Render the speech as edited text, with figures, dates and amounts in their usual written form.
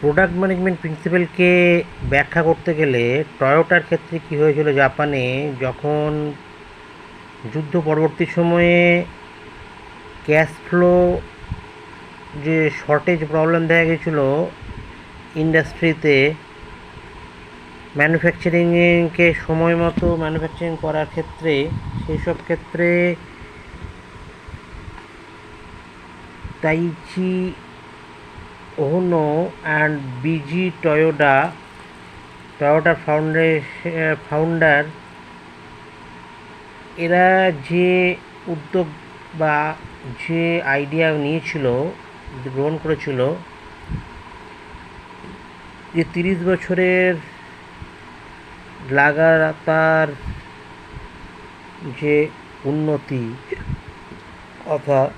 product management প্রিন্সিপালকে ব্যাখ্যা করতে গেলে টয়োটার ক্ষেত্রে কী হয়েছিল জাপানে, যখন যুদ্ধ পরবর্তী সময়ে ক্যাশ ফ্লো যে শর্টেজ প্রবলেম দেখা গেছিলো ইন্ডাস্ট্রিতে, ম্যানুফ্যাকচারিংকে সময় মতো ম্যানুফ্যাকচারিং করার ক্ষেত্রে, সেই সব ক্ষেত্রে তাইচি ওহনো অ্যান্ড বিজি টয়োটার ফাউন্ডার এরা যে উদ্যোগ বা যে আইডিয়া নিয়েছিল, গ্রহণ করেছিল, যে 30 বছরের লাগাতার যে উন্নতি, অর্থাৎ